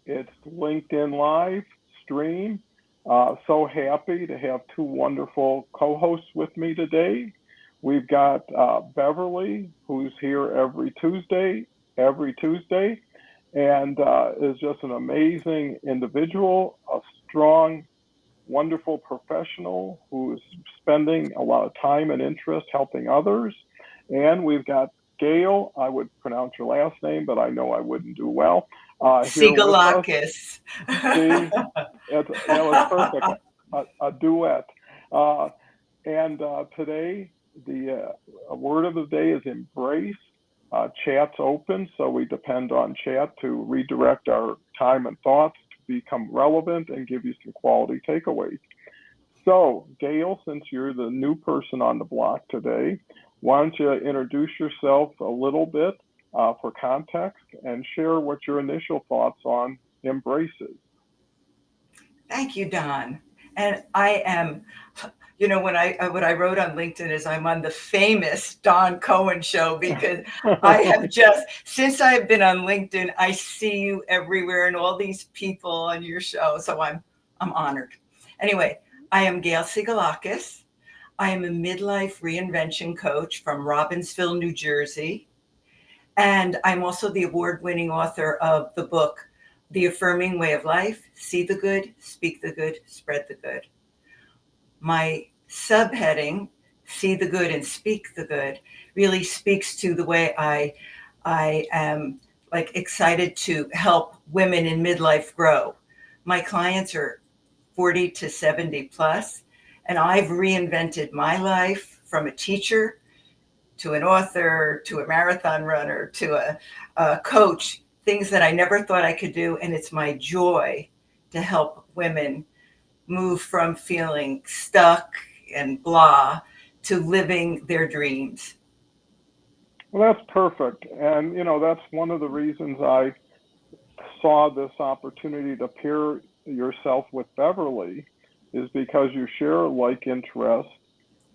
It's LinkedIn Live stream. So happy to have two wonderful co-hosts with me today. We've got Beverly, who's here every Tuesday, and is just an amazing individual, a strong, wonderful professional who's spending a lot of time and interest helping others. And we've got Gail, I would pronounce your last name, but I know I wouldn't do well, here with us. Sigalakis. See, that was perfect, a duet. Uh, and today, the word of the day is embrace. Chat's open, so we depend on chat to redirect our time and thoughts to become relevant and give you some quality takeaways. So, Gail, since you're the new person on the block today, why don't you introduce yourself a little bit for context and share what your initial thoughts on embraces? Thank you, Don. And I am, when I what I wrote on LinkedIn is I'm on the famous Don Cohen show because I have just since I've been on LinkedIn, I see you everywhere and all these people on your show. So I'm honored. Anyway, I am Gail Sigalakis. I am a midlife reinvention coach from Robbinsville, New Jersey. And I'm also the award winning author of the book, The Affirming Way of Life: See the Good, Speak the Good, Spread the Good. My subheading, See the Good and Speak the Good, really speaks to the way I am like excited to help women in midlife grow. My clients are 40 to 70 plus, and I've reinvented my life from a teacher to an author, to a marathon runner, to a coach, things that I never thought I could do. And it's my joy to help women move from feeling stuck and blah to living their dreams. Well, that's perfect. And, that's one of the reasons I saw this opportunity to pair yourself with Beverly is because you share like interests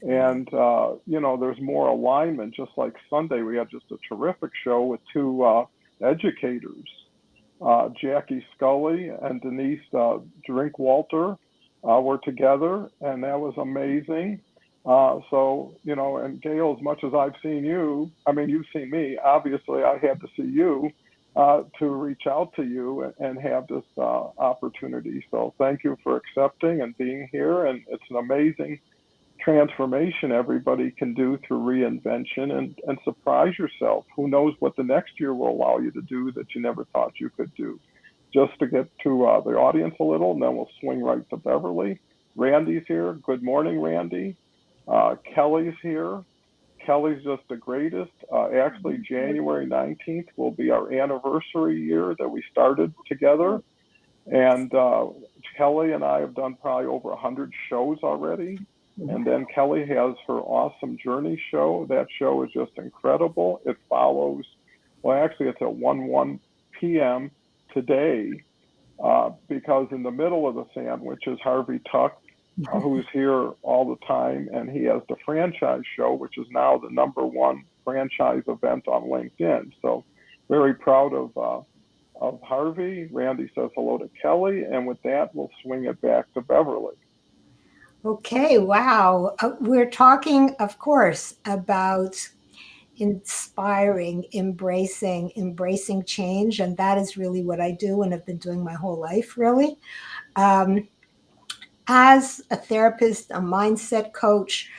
and there's more alignment. Just like Sunday, we had just a terrific show with two educators, Jackie Scully and Denise Drinkwalter were together, and that was amazing. And Gail, as much as I've seen you, I mean, you've seen me. Obviously, I had to see you to reach out to you and have this opportunity. So thank you for accepting and being here. And it's an amazing transformation everybody can do through reinvention and surprise yourself. Who knows what the next year will allow you to do that you never thought you could do. Just to get to the audience a little, and then we'll swing right to Beverly. Randy's here. Good morning, Randy. Kelly's here. Kelly's just the greatest. Actually, January 19th will be our anniversary year that we started together. And Kelly and I have done probably over 100 shows already. And then Kelly has her Awesome Journey show. That show is just incredible. It follows, well, actually, it's at 1 p.m. today because in the middle of the sandwich is Harvey Tuck, who's here all the time. And he has the franchise show, which is now the #1 franchise event on LinkedIn. So very proud of Harvey. Randy says hello to Kelly. And with that, we'll swing it back to Beverly. Okay, wow. We're talking, of course, about inspiring, embracing change. And that is really what I do and have been doing my whole life, really. Um, as a therapist, a mindset coach,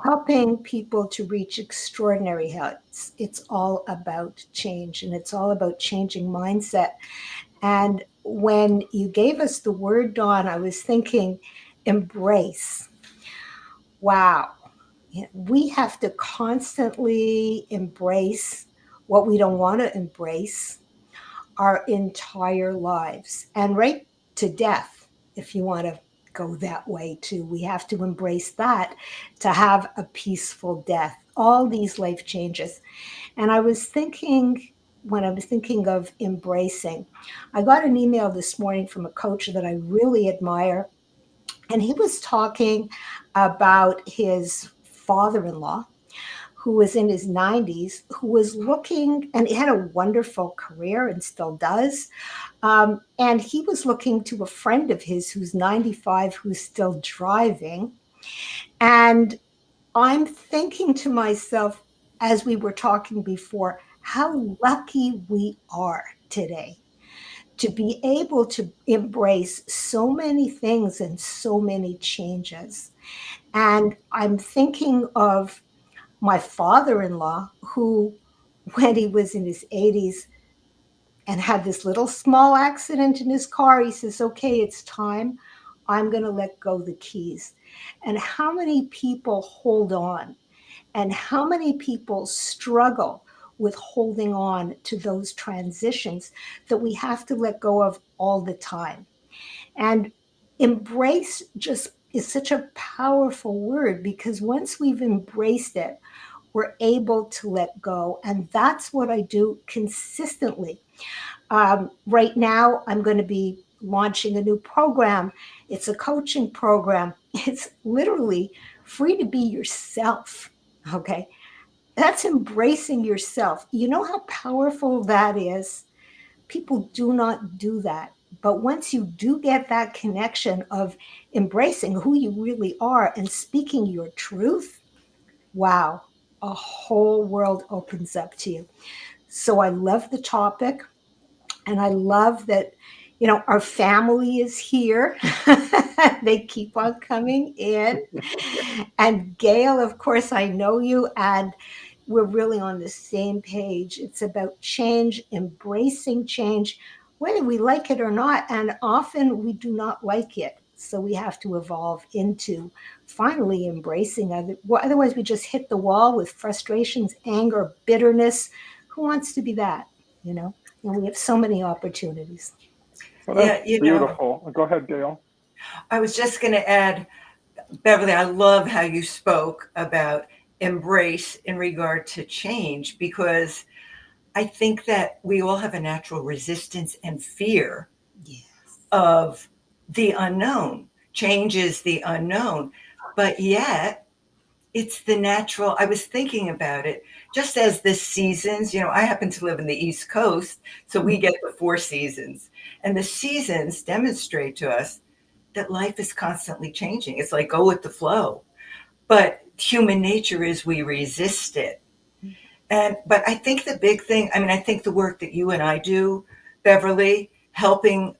helping people to reach extraordinary heights, it's all about change and it's all about changing mindset. And when you gave us the word, Dawn, I was thinking, embrace. Wow. We have to constantly embrace what we don't want to embrace our entire lives and right to death, if you want to go that way too. We have to embrace that to have a peaceful death, all these life changes. And I was thinking, when I was thinking of embracing, I got an email this morning from a coach that I really admire, and he was talking about his father in law who was in his 90s, who was looking, and he had a wonderful career and still does. And he was looking to a friend of his who's 95, who's still driving. And I'm thinking to myself, as we were talking before, how lucky we are today to be able to embrace so many things and so many changes. And I'm thinking of my father in law, who, when he was in his 80s and had this little small accident in his car, he says, okay, it's time. I'm going to let go the keys. And how many people hold on, and how many people struggle with holding on to those transitions that we have to let go of all the time. And embrace just is such a powerful word, because once we've embraced it, we're able to let go. And that's what I do consistently. Right now, I'm going to be launching a new program. It's a coaching program. It's literally free to be yourself. Okay. That's embracing yourself. You know how powerful that is? People do not do that. But once you do get that connection of embracing who you really are and speaking your truth, wow, a whole world opens up to you. So I love the topic, and I love that, our family is here. They keep on coming in. And Gail, of course, I know you, and we're really on the same page. It's about change, embracing change, whether we like it or not. And often we do not like it. So we have to evolve into finally embracing other. Well, otherwise, we just hit the wall with frustrations, anger, bitterness. Who wants to be that? And we have so many opportunities. Well, Yeah, that's beautiful. Go ahead, Gail. I was just going to add, Beverly, I love how you spoke about embrace in regard to change, because I think that we all have a natural resistance and fear Yes. of the unknown. Change is the unknown, but yet it's the natural. I was thinking about it just as the seasons, I happen to live in the East Coast, so we get the 4 seasons, and the seasons demonstrate to us that life is constantly changing. It's like go with the flow. But human nature is we resist it. But I think the big thing, I think the work that you and I do, Beverly, helping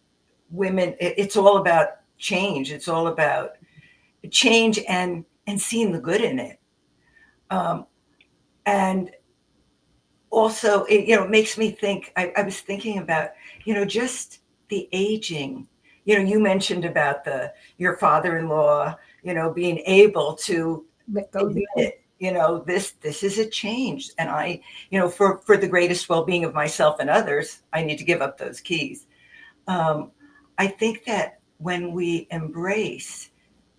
women, it's all about change. It's all about change and seeing the good in it. And also, it makes me think, I was thinking about, just the aging. You mentioned about your father-in-law, being able to Let go the admit, this is a change. And I, for the greatest well-being of myself and others, I need to give up those keys. I think that when we embrace,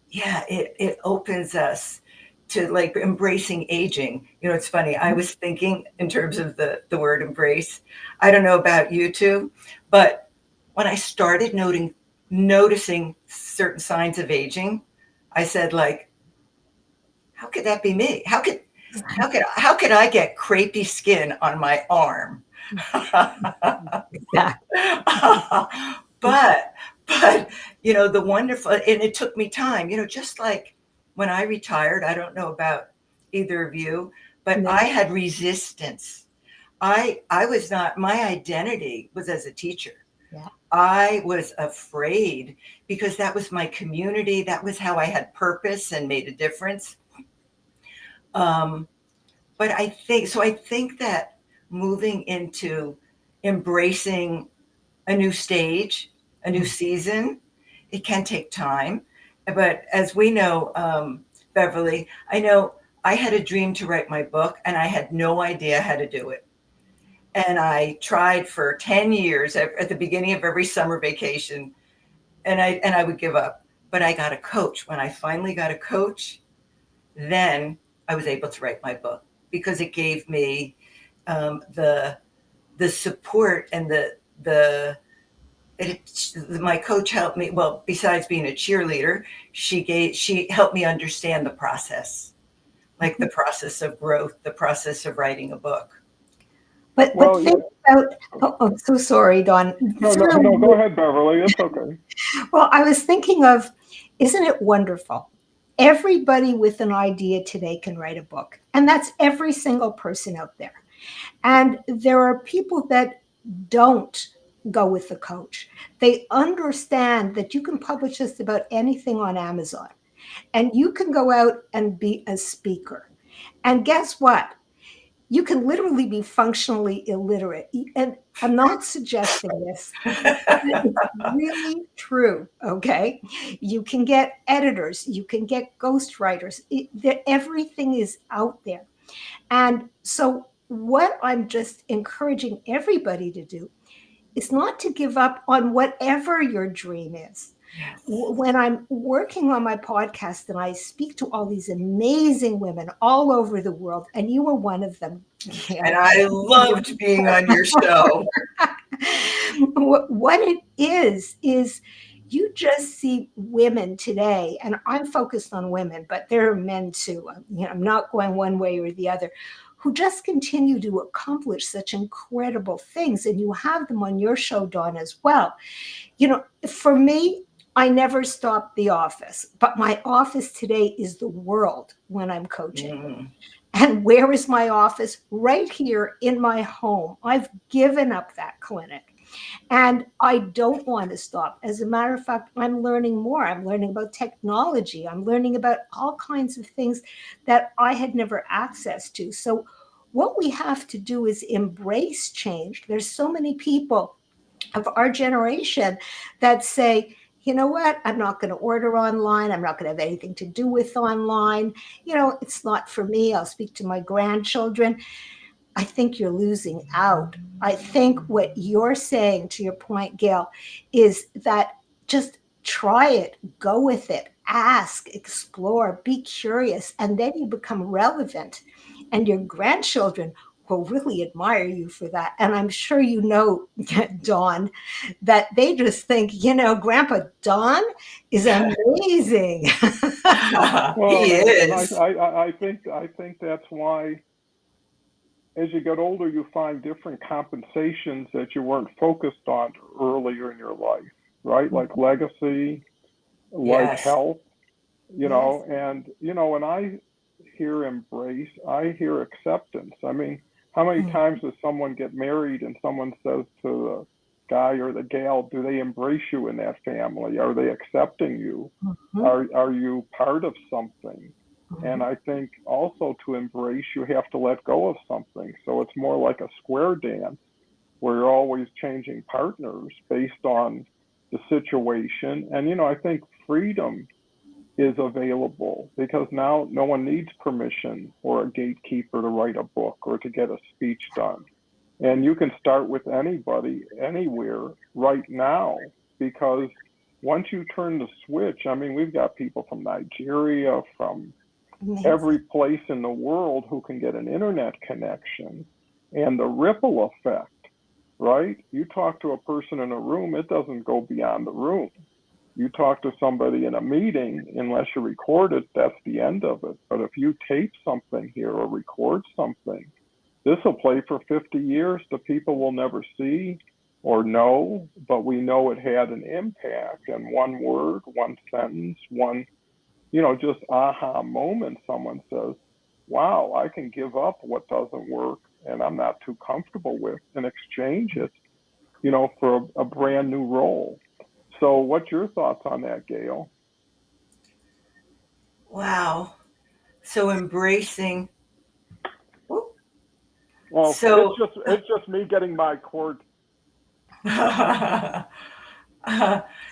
it opens us to like embracing aging. It's funny. I was thinking in terms of the word embrace. I don't know about you two, but when I started noticing certain signs of aging, I said, like, how could that be me? How could I get crepey skin on my arm? Yeah. but the wonderful, and it took me time, just like when I retired. I don't know about either of you, but No. I had resistance. I was not, my identity was as a teacher. Yeah. I was afraid because that was my community. That was how I had purpose and made a difference. But I think that moving into embracing a new stage, a new season, it can take time. But as we know, Beverly, I know I had a dream to write my book, and I had no idea how to do it. And I tried for 10 years at the beginning of every summer vacation, and I would give up. But I got a coach. When I finally got a coach, then I was able to write my book, because it gave me the support and my coach helped me. Well, besides being a cheerleader, she helped me understand the process. like the process of growth, the process of writing a book. But Well, think about, oh, so sorry, Dawn. no, go ahead, Beverly. It's okay. Well, I was thinking of, isn't it wonderful? Everybody with an idea today can write a book, and that's every single person out there. And there are people that don't go with the coach. They understand that you can publish just about anything on Amazon, and you can go out and be a speaker. And guess what? You can literally be functionally illiterate. And I'm not suggesting this. It's really true. Okay. You can get editors, you can get ghostwriters. Everything is out there. And so, what I'm just encouraging everybody to do is not to give up on whatever your dream is. Yes. When I'm working on my podcast and I speak to all these amazing women all over the world, and you were one of them. And I loved being on your show. What it is you just see women today, and I'm focused on women, but there are men too. I'm not going one way or the other, who just continue to accomplish such incredible things. And you have them on your show, Dawn, as well. For me, I never stopped the office, but my office today is the world when I'm coaching. Mm. And where is my office? Right here in my home. I've given up that clinic. And I don't want to stop. As a matter of fact, I'm learning more. I'm learning about technology. I'm learning about all kinds of things that I had never access to. So what we have to do is embrace change. There's so many people of our generation that say, you know what? I'm not going to order online. I'm not going to have anything to do with online. It's not for me. I'll speak to my grandchildren. I think you're losing out. I think what you're saying, to your point, Gail, is that just try it, go with it, ask, explore, be curious, and then you become relevant. And your grandchildren will really admire you for that. And I'm sure you know, Dawn, that they just think, Grandpa Don is amazing. Well, He is. I think that's why, as you get older, you find different compensations that you weren't focused on earlier in your life, right? Like legacy, like Yes. health, and, when I hear embrace, I hear acceptance. I mean, how many times does someone get married and someone says to the guy or the gal, do they embrace you in that family? Are they accepting you? Mhm. Are you part of something? And I think also to embrace, you have to let go of something. So it's more like a square dance where you're always changing partners based on the situation. And, I think freedom is available because now no one needs permission or a gatekeeper to write a book or to get a speech done. And you can start with anybody, anywhere, right now, because once you turn the switch, I mean, we've got people from Nigeria, from every place in the world who can get an internet connection, and the ripple effect, right? You talk to a person in a room, it doesn't go beyond the room. You talk to somebody in a meeting, unless you record it, that's the end of it. But if you tape something here or record something, this will play for 50 years. The people will never see or know, but we know it had an impact. And one word, one sentence, one, just aha moment, someone says, wow, I can give up what doesn't work and I'm not too comfortable with and exchange it, for a brand new role. So what's your thoughts on that, Gail? Wow. So embracing. Whoop. Well, So it's just me getting my cord.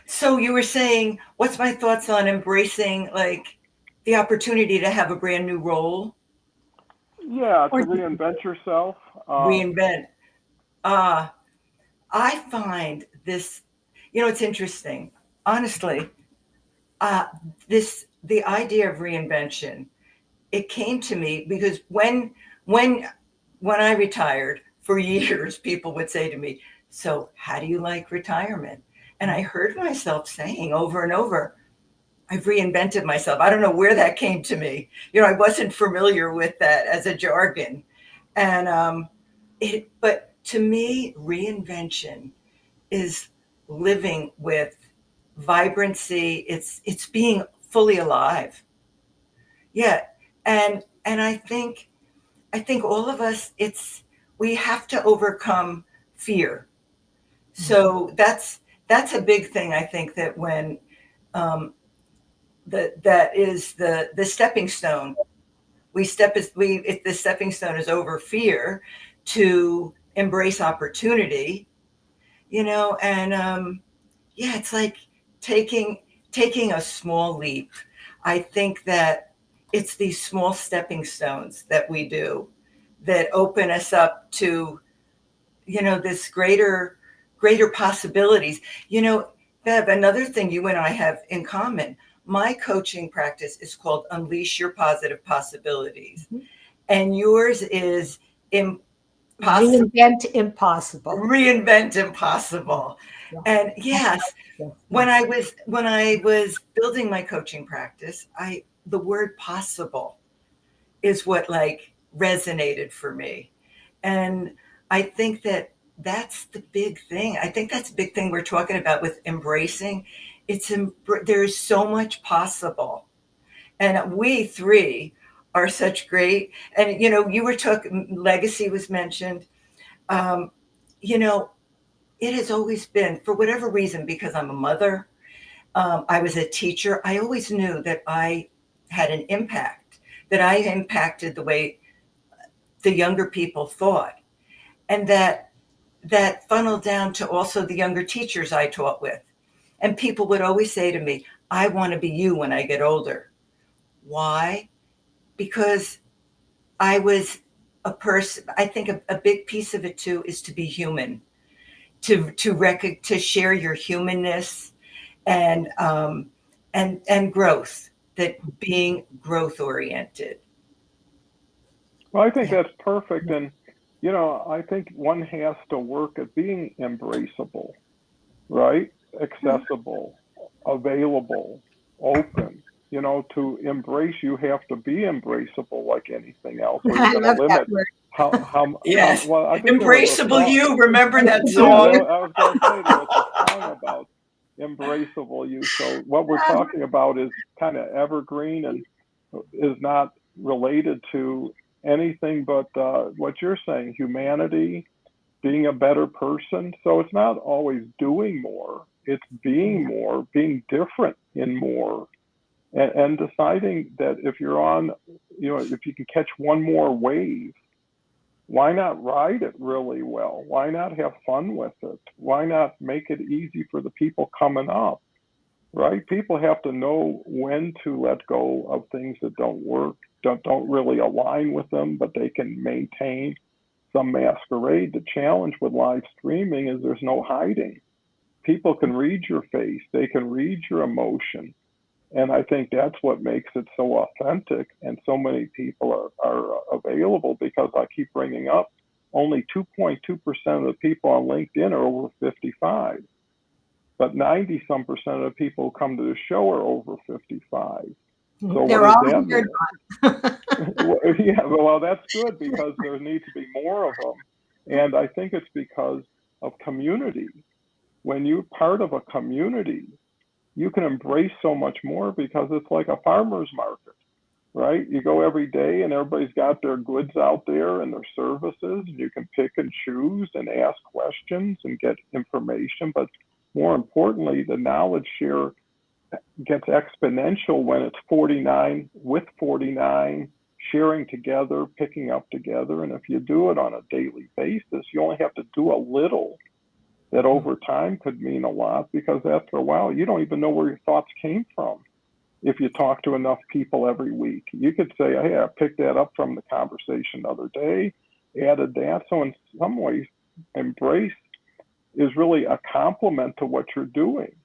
so you were saying, what's my thoughts on embracing like the opportunity to have a brand new role? Yeah, to reinvent yourself. Reinvent. I find this, it's interesting. Honestly, the idea of reinvention, it came to me because when I retired for years, people would say to me, so how do you like retirement? And I heard myself saying over and over, I've reinvented myself. I don't know where that came to me. You know, I wasn't familiar with that as a jargon. And but to me, reinvention is living with vibrancy. It's being fully alive. Yeah. And I think all of us, we have to overcome fear. So that's a big thing. I think that when that is the stepping stone. If the stepping stone is over fear to embrace opportunity, and yeah, it's like taking a small leap. I think that it's these small stepping stones that we do that open us up to, this greater possibilities. Bev, another thing you and I have in common, my coaching practice is called Unleash Your Positive Possibilities. Mm-hmm. And yours is Reinvent impossible. Reinvent impossible. Yeah. And yes, when I was building my coaching practice, the word possible is what resonated for me. And I think that's the big thing. I think that's a big thing we're talking about with embracing. There's so much possible. And we three are such great. And, you were legacy was mentioned. It has always been, for whatever reason, because I'm a mother, I was a teacher. I always knew that I had an impact, that I impacted the way the younger people thought. And that funneled down to also the younger teachers I taught with. And people would always say to me, I want to be you when I get older. Why? Because I was a person. I think a big piece of it too is to be human, to share your humanness and growth, that being growth oriented. Well, I think that's perfect. And, I think one has to work at being embraceable, right? Accessible, available, open. To embrace, you have to be embraceable like anything else. I love that word. Yes. Well, I think embraceable you. Remember that song? Yeah, I was going to say there was a song about embraceable you. So what we're talking about is kind of evergreen and is not related to anything but what you're saying, humanity, being a better person. So it's not always doing more. It's being more, being different in more. And deciding that if you're on, if you can catch one more wave, why not ride it really well? Why not have fun with it? Why not make it easy for the people coming up, right? People have to know when to let go of things that don't work, don't really align with them, but they can maintain some masquerade. The challenge with live streaming is there's no hiding. People can read your face. They can read your emotion. And I think that's what makes it so authentic, and so many people are available, because I keep bringing up only 2.2% of the people on LinkedIn are over 55, but 90-some% of the people who come to the show are over 55. So they're all here. Yeah, well, that's good, because there needs to be more of them. And I think it's because of community. When you're part of a community, you can embrace so much more, because it's like a farmer's market, right? You go every day and everybody's got their goods out there and their services, and you can pick and choose and ask questions and get information. But more importantly, the knowledge share gets exponential when it's 49 with 49 sharing together, picking up together. And if you do it on a daily basis, you only have to do a little. That over time could mean a lot, because after a while, you don't even know where your thoughts came from. If you talk to enough people every week, you could say, hey, I picked that up from the conversation the other day, added that. So in some ways, embrace is really a compliment to what you're doing.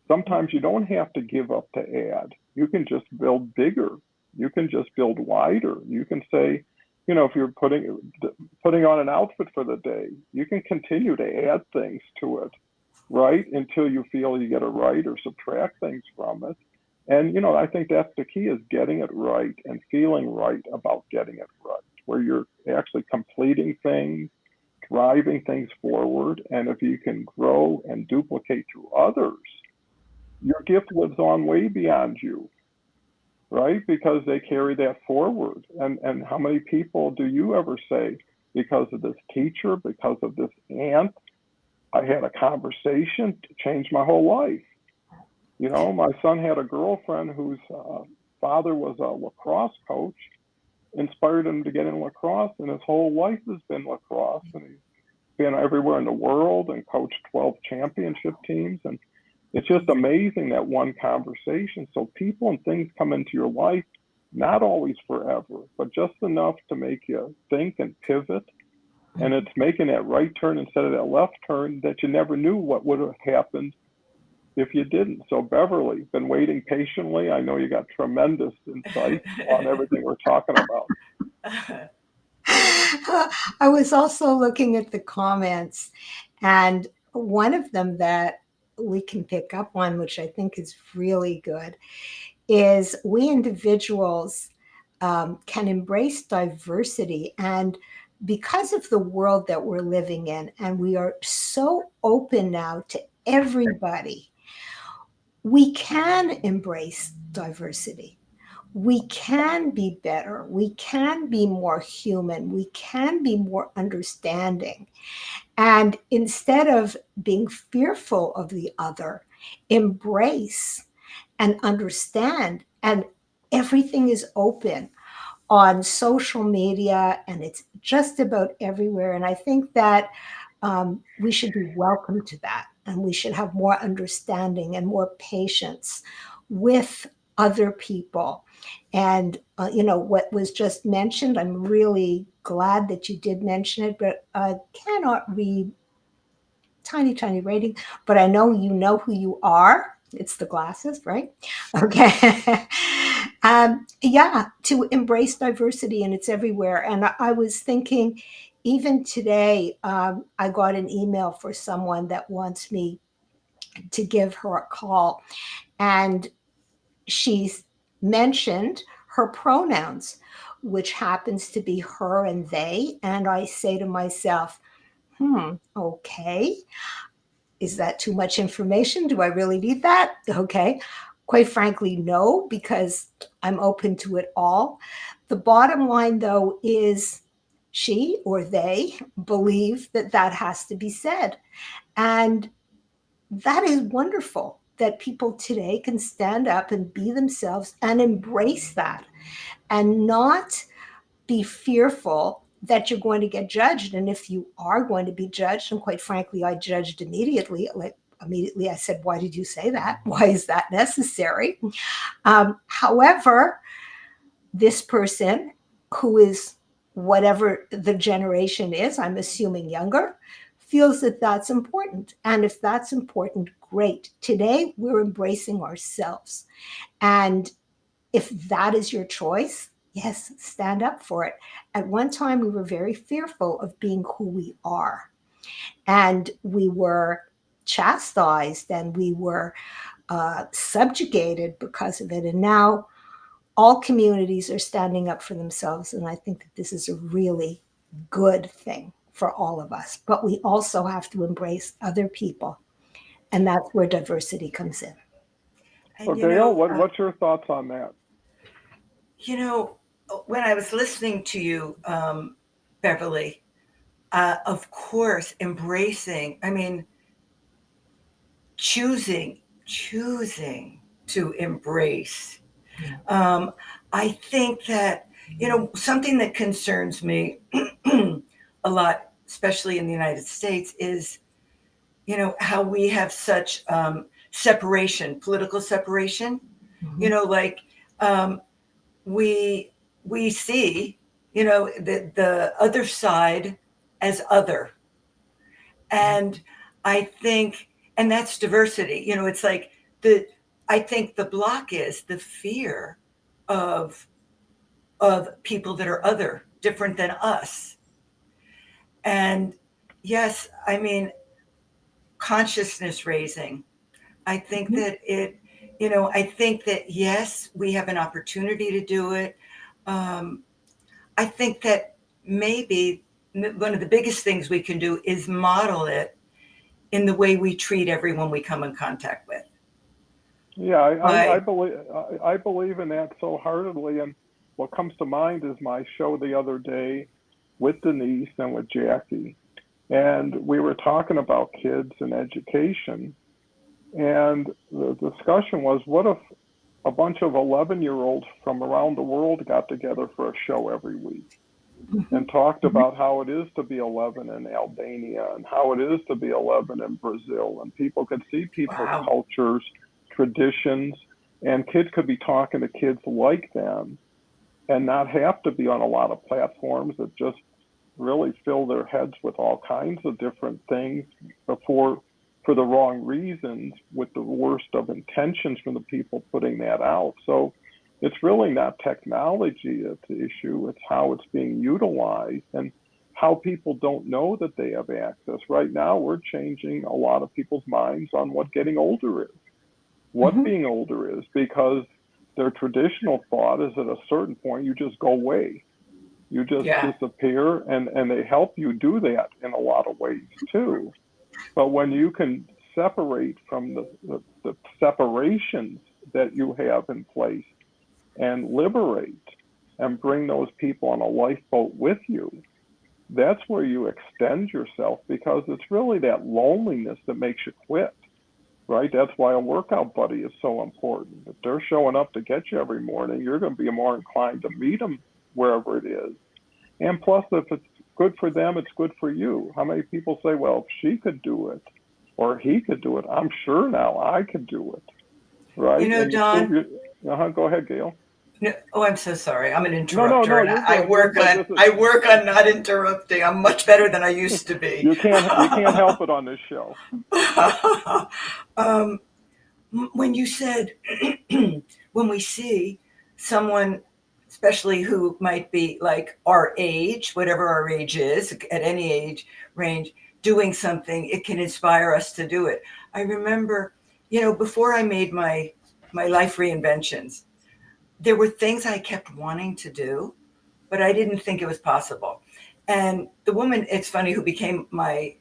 Sometimes you don't have to give up to add. You can just build bigger. You can just build wider. You can say, if you're putting on an outfit for the day, you can continue to add things to it, right? Until you feel you get it right, or subtract things from it. And, I think that's the key, is getting it right and feeling right about getting it right, where you're actually completing things, driving things forward. And if you can grow and duplicate through others, your gift lives on way beyond you, right? Because they carry that forward. And how many people do you ever say, because of this teacher, because of this aunt, I had a conversation to change my whole life? My son had a girlfriend whose father was a lacrosse coach, inspired him to get in lacrosse, and his whole life has been lacrosse. And he's been everywhere in the world and coached 12 championship teams. And it's just amazing, that one conversation. So people and things come into your life, not always forever, but just enough to make you think and pivot. And it's making that right turn instead of that left turn that you never knew what would have happened if you didn't. So Beverly, been waiting patiently. I know you got tremendous insight on everything we're talking about. I was also looking at the comments, and one of them that we can pick up on, which I think is really good, is we individuals can embrace diversity. And because of the world that we're living in, and we are so open now to everybody, we can embrace diversity. We can be better. We can be more human. We can be more understanding. And instead of being fearful of the other, embrace and understand. And everything is open on social media, and it's just about everywhere. And I think that we should be welcome to that, and we should have more understanding and more patience with other people. And what was just mentioned, I'm really glad that you did mention it, but I cannot read tiny writing, but I know you know who you are. It's the glasses, right? Okay. Yeah, to embrace diversity, and it's everywhere. And I was thinking, even today, I got an email for someone that wants me to give her a call, and she's mentioned her pronouns, which happens to be her and they. And I say to myself, okay, is that too much information? Do I really need that? Okay. Quite frankly, no, because I'm open to it all. The bottom line, though, is she or they believe that that has to be said. And that is wonderful that people today can stand up and be themselves and embrace that, and not be fearful that you're going to get judged. And if you are going to be judged, and quite frankly, I judged immediately. Immediately I said, why did you say that? Why is that necessary? However, this person, who is whatever the generation is, I'm assuming younger, feels that that's important. And if that's important, great. Today, we're embracing ourselves. And if that is your choice, yes, stand up for it. At one time, we were very fearful of being who we are. And we were chastised, and we were subjugated because of it. And now all communities are standing up for themselves. And I think that this is a really good thing for all of us. But we also have to embrace other people. And that's where diversity comes in. Well, Dale, what's your thoughts on that? When I was listening to you, Beverly, of course, embracing, choosing to embrace. I think that, something that concerns me a lot, especially in the United States, is, how we have such separation, political separation. We see, the other side as other. And I think, and that's diversity. It's like I think the block is the fear of people that are other, different than us. And yes, consciousness raising. I think that I think that yes, we have an opportunity to do it. Um, I think that maybe one of the biggest things we can do is model it in the way we treat everyone we come in contact with. Yeah, I By believe I believe in that so heartedly. And what comes to mind is my show the other day with Denise and with Jackie, and we were talking about kids and education. And the discussion was, what if a bunch of 11-year-olds from around the world got together for a show every week and Mhm. talked about how it is to be 11 in Albania and how it is to be 11 in Brazil. And people could see people's wow, cultures, traditions, and kids could be talking to kids like them and not have to be on a lot of platforms that just really fill their heads with all kinds of different things before for the wrong reasons with the worst of intentions from the people putting that out. So it's really not technology that's the issue, it's how it's being utilized and how people don't know that they have access. Right now, we're changing a lot of people's minds on what getting older is, what Mhm. being older is, because their traditional thought is at a certain point you just go away, you just yeah, disappear, and they help you do that in a lot of ways too. But when you can separate from the separations that you have in place and liberate and bring those people on a lifeboat with you, that's where you extend yourself, because it's really that loneliness that makes you quit, right? That's why a workout buddy is so important. If they're showing up to get you every morning, you're going to be more inclined to meet them wherever it is. And plus, if it's good for them, it's good for you. How many people say, well, if she could do it or he could do it, I'm sure now I could do it, right? And you prove Don. you. Go ahead, Gail. No, oh, I'm so sorry. I'm an No, no, interrupter, no, and you're I good. You're work good. on This is I work on not interrupting. I'm much better than I used to be. you can't help it on this show. um, when you said when we see someone, especially who might be like our age, whatever our age is, at any age range, doing something, it can inspire us to do it. I remember, before I made my life reinventions, there were things I kept wanting to do, but I didn't think it was possible. And the woman, it's funny, who became my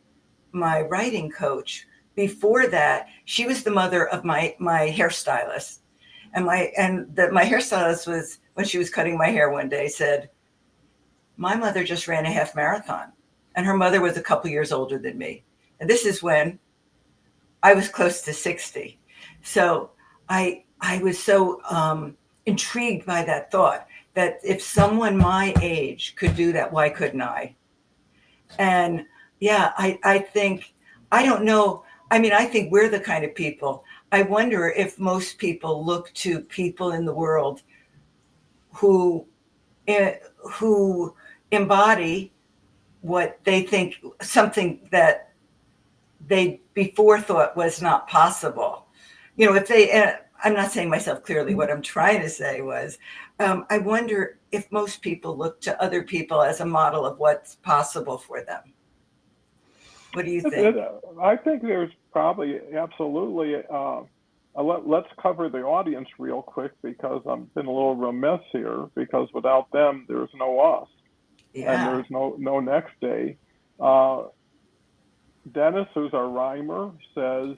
writing coach, before that, she was the mother of my hairstylist. And my hairstylist was, when she was cutting my hair one day, said, my mother just ran a half marathon. And her mother was a couple years older than me. And this is when I was close to 60. So I was so intrigued by that thought, that if someone my age could do that, why couldn't I? And yeah, I think, I don't know. I mean, I think we're the kind of people. I wonder if most people look to people in the world who eh, who embody what they think, something that they before thought was not possible. If they, I'm not saying myself clearly. What I'm trying to say was, I wonder if most people look to other people as a model of what's possible for them. What do you think? I think there's probably absolutely. Let's cover the audience real quick, because I've been a little remiss here, because without them, there's no us, and Yeah. there's no next day. Uh, Dennis, who's our rhymer, says,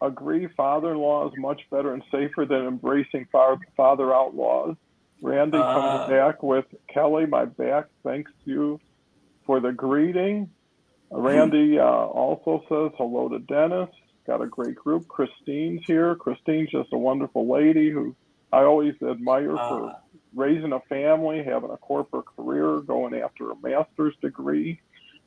agree, father-in-law is much better and safer than embracing father outlaws. Randy comes Uh, back with, Kelly, my back thanks you for the greeting. Randy also says hello to Dennis. Got a great group. Christine's here. Christine's just a wonderful lady who I always admire for uh, raising a family, having a corporate career, going after a master's degree.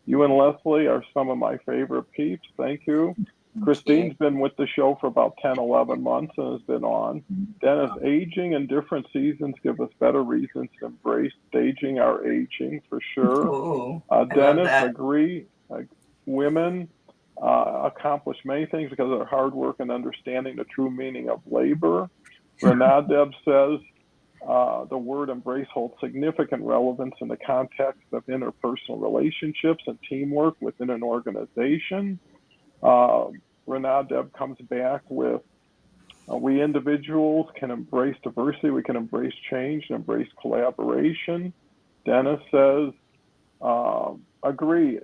You and Leslie are some of my favorite peeps. Thank you. Thank you. Christine's been with the show for about 10, 11 months and has been on. Dennis, aging in different seasons give us better reasons to embrace staging our aging for sure. ooh, I love Dennis, that. agree. Women accomplish many things because of their hard work and understanding the true meaning of labor. Renadeb says the word embrace holds significant relevance in the context of interpersonal relationships and teamwork within an organization. Uh, Renadeb comes back with We individuals can embrace diversity, we can embrace change, and embrace collaboration. Dennis says, agree,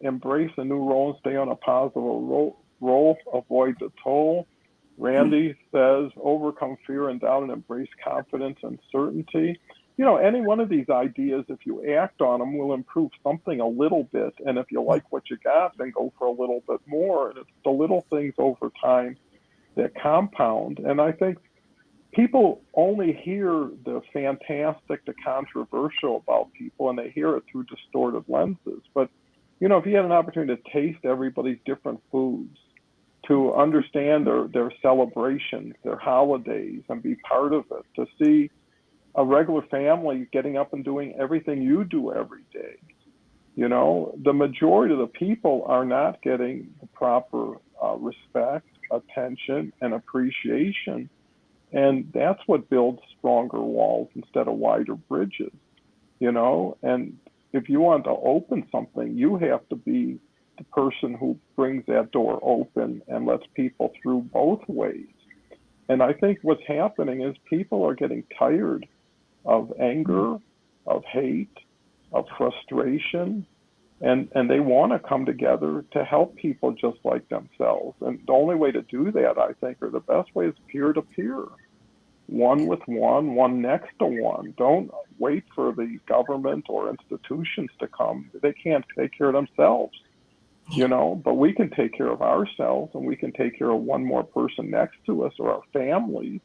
embrace a new role and stay on a positive role, avoid the toll. Randy says, overcome fear and doubt and embrace confidence and certainty. You know, any one of these ideas, if you act on them, will improve something a little bit. And if you like what you got, then go for a little bit more. And it's the little things over time that compound. And I think people only hear the fantastic, the controversial about people, and they hear it through distorted lenses. But, you know, if you had an opportunity to taste everybody's different foods, to understand their celebrations, their holidays, and be part of it, to see a regular family getting up and doing everything you do every day. You know, the majority of the people are not getting the proper respect, attention, and appreciation. And that's what builds stronger walls instead of wider bridges, you know? And if you want to open something, you have to be the person who brings that door open and lets people through both ways. And I think what's happening is people are getting tired of anger, of hate, of frustration, and they want to come together to help people just like themselves. And the only way to do that, I think, or the best way is peer to peer, one with one next to one. Don't wait for the government or institutions to come. They can't take care of themselves, you know, but we can take care of ourselves, and we can take care of one more person next to us, or our families,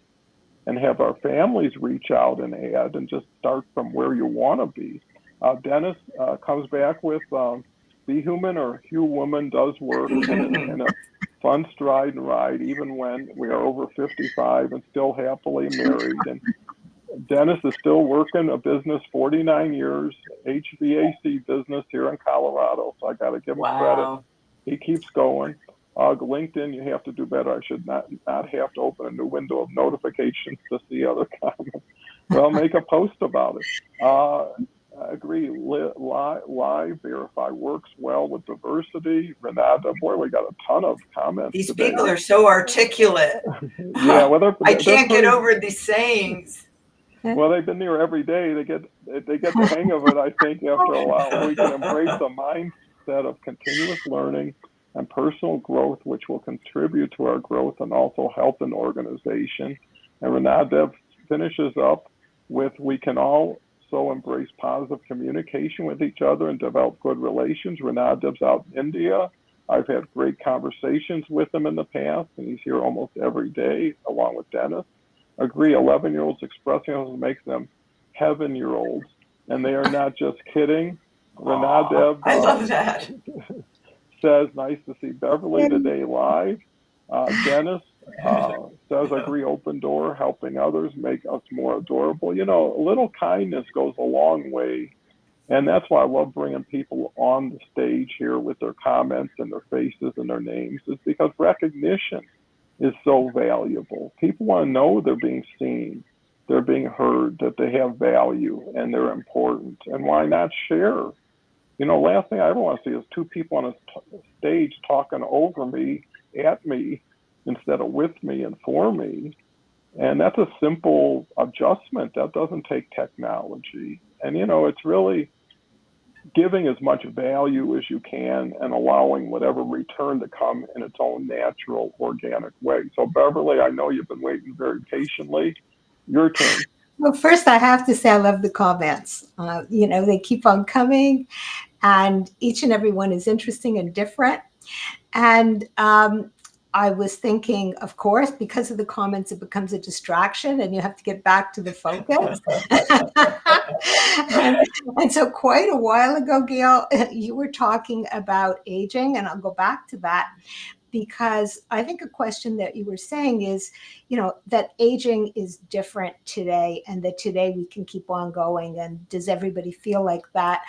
and have our families reach out and add, and just start from where you want to be. Dennis comes back with be human or Hugh Woman does work in a fun stride and ride, even when we are over 55 and still happily married. And Dennis is still working a business, 49 years, HVAC business here in Colorado. So I got to give him credit. He keeps going. LinkedIn, you have to do better. I should not have to open a new window of notifications to see other comments. Well, make a post about it. I agree. Lie, verify works well with diversity. Renata, boy, we got a ton of comments. These today. people are so articulate. Yeah, well, I can't get over these sayings. Well, they've been there every day. They get the hang of it, I think, after a while. We can embrace a mindset of continuous learning and personal growth, which will contribute to our growth and also help an organization. And Renata finishes up with, we can also embrace positive communication with each other and develop good relations. Renata's out in India. I've had great conversations with him in the past, and he's here almost every day, along with Dennis. Agree, 11-year-olds expressing themselves makes them heaven-year-olds, and they are not just kidding. Renata, I love that. says, nice to see Beverly today live. Dennis says, agree, open door, helping others make us more adorable. You know, a little kindness goes a long way. And that's why I love bringing people on the stage here with their comments and their faces and their names, is because recognition is so valuable. People want to know they're being seen, they're being heard, that they have value and they're important. And why not share? You know, last thing I ever want to see is two people on a stage talking over me, at me, instead of with me and for me. And that's a simple adjustment. That doesn't take technology. And, you know, it's really giving as much value as you can and allowing whatever return to come in its own natural, organic way. So, Beverly, I know you've been waiting very patiently. Your turn. Well, first, I have to say I love the comments. You know, they keep on coming, and each and every one is interesting and different. And I was thinking, of course, because of the comments, it becomes a distraction and you have to get back to the focus. and so quite a while ago, Gail, you were talking about aging, and I'll go back to that, because I think a question that you were saying is, you know, that aging is different today, and that today we can keep on going. And does everybody feel like that?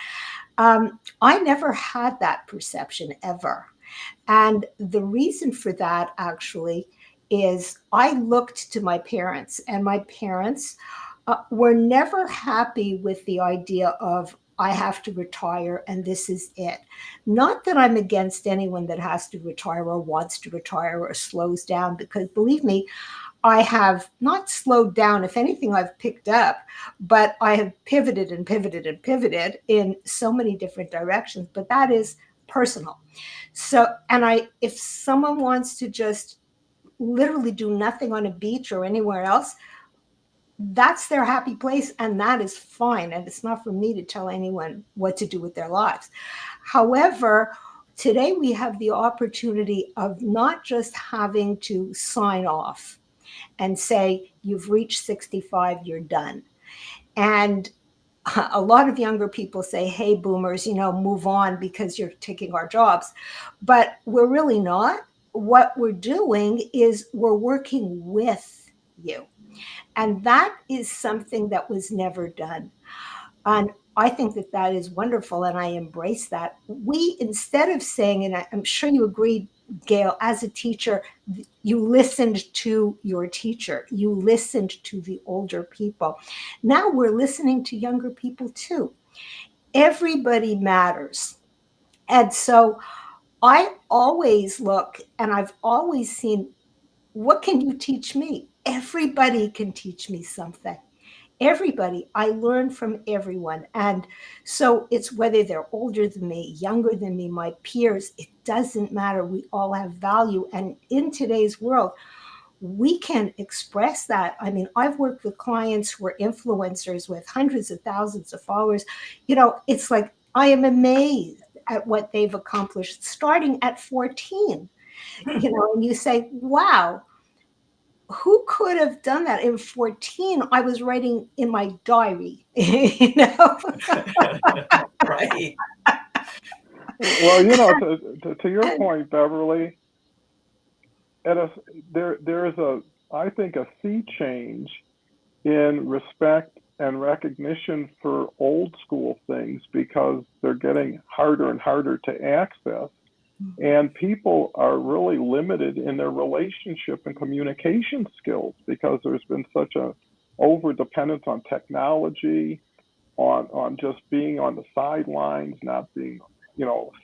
I never had that perception ever. And the reason for that actually is I looked to my parents, and my parents were never happy with the idea of, I have to retire and this is it. Not that I'm against anyone that has to retire or wants to retire or slows down, because believe me, I have not slowed down. If anything, I've picked up, but I have pivoted and pivoted and pivoted in so many different directions. But that is personal. So, if someone wants to just literally do nothing on a beach or anywhere else, that's their happy place, and that is fine. And it's not for me to tell anyone what to do with their lives. However, today we have the opportunity of not just having to sign off and say, you've reached 65, you're done. And a lot of younger people say, hey, boomers, move on because you're taking our jobs. But we're really not. What we're doing is we're working with you. And that is something that was never done. And I think that that is wonderful, and I embrace that. We, instead of saying, and I'm sure you agree, Gail, as a teacher, you listened to your teacher, you listened to the older people. Now we're listening to younger people too. Everybody matters. And so I always look, and I've always seen, what can you teach me? Everybody can teach me something. Everybody. I learn from everyone. And so it's whether they're older than me, younger than me, my peers, it doesn't matter. We all have value. And in today's world, we can express that. I mean, I've worked with clients who are influencers with hundreds of thousands of followers. It's like, I am amazed at what they've accomplished starting at 14. And you say, wow, who could have done that? In 14, I was writing in my diary, Right. Well, to your point, Beverly, there is I think, a sea change in respect and recognition for old school things because they're getting harder and harder to access. And people are really limited in their relationship and communication skills because there's been such a over dependence on technology, on just being on the sidelines, not being,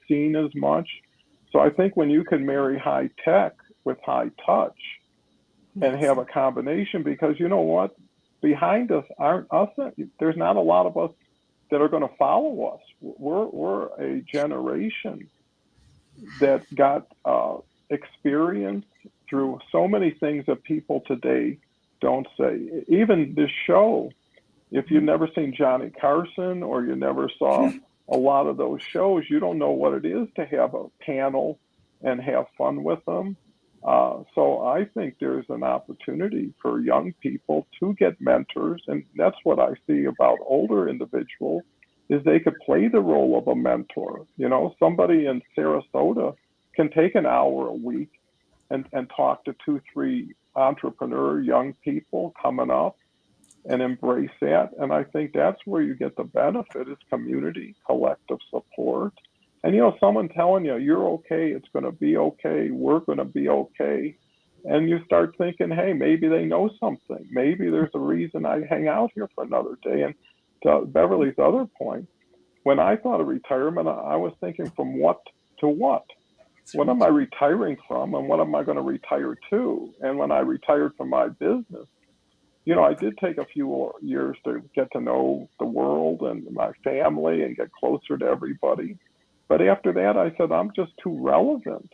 seen as much. So I think when you can marry high tech with high touch and have a combination, because you know what? Behind us aren't us. There's not a lot of us that are going to follow us. We're a generation that got experience through so many things that people today don't say. Even this show, if you've never seen Johnny Carson or you never saw a lot of those shows, you don't know what it is to have a panel and have fun with them. So I think there's an opportunity for young people to get mentors, and that's what I see about older individuals, is they could play the role of a mentor. Somebody in Sarasota can take an hour a week and talk to 2-3 entrepreneur young people coming up and embrace that. And I think that's where you get the benefit, is community, collective support. And, someone telling you, you're okay, it's going to be okay, we're going to be okay. And you start thinking, hey, maybe they know something. Maybe there's a reason I hang out here for another day. And to Beverly's other point, when I thought of retirement, I was thinking from what to what? What am I retiring from, and what am I going to retire to? And when I retired from my business, I did take a few years to get to know the world and my family and get closer to everybody. But after that, I said, I'm just too relevant.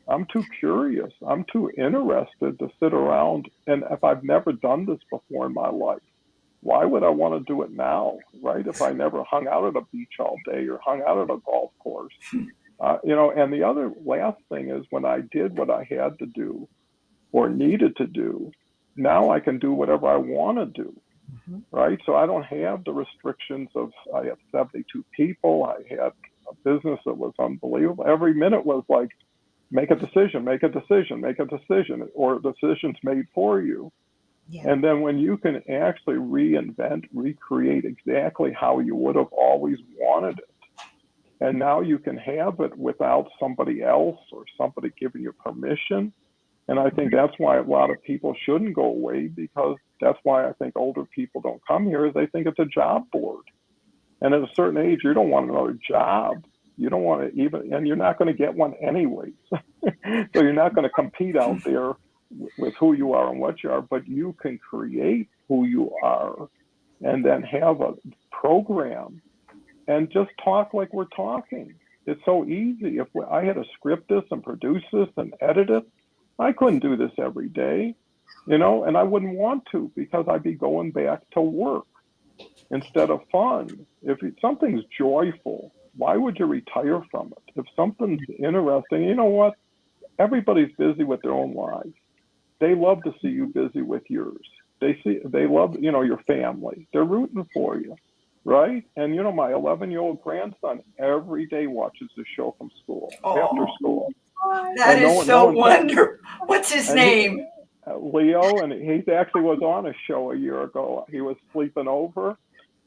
I'm too curious. I'm too interested to sit around. And if I've never done this before in my life, why would I want to do it now, right? If I never hung out at a beach all day or hung out at a golf course, And the other last thing is, when I did what I had to do or needed to do, now I can do whatever I want to do, right? So I don't have the restrictions of, I have 72 people. I had a business that was unbelievable. Every minute was like, make a decision, make a decision, make a decision, or decisions made for you. Yeah. And then when you can actually reinvent, recreate exactly how you would have always wanted it, and now you can have it without somebody else or somebody giving you permission. And I think that's why a lot of people shouldn't go away, because that's why I think older people don't come here, is they think it's a job board. And at a certain age, you don't want another job. You don't want to even, and you're not going to get one anyways. So you're not going to compete out there with who you are and what you are, but you can create who you are and then have a program and just talk like we're talking. It's so easy. If I had to script this and produce this and edit it, I couldn't do this every day, and I wouldn't want to because I'd be going back to work instead of fun. If something's joyful, why would you retire from it? If something's interesting, you know what? Everybody's busy with their own lives. They love to see you busy with yours. They love, your family. They're rooting for you, right? And my 11-year-old grandson every day watches the show from school, after school. That is so wonderful. What's his name? Leo, and he actually was on a show a year ago. He was sleeping over,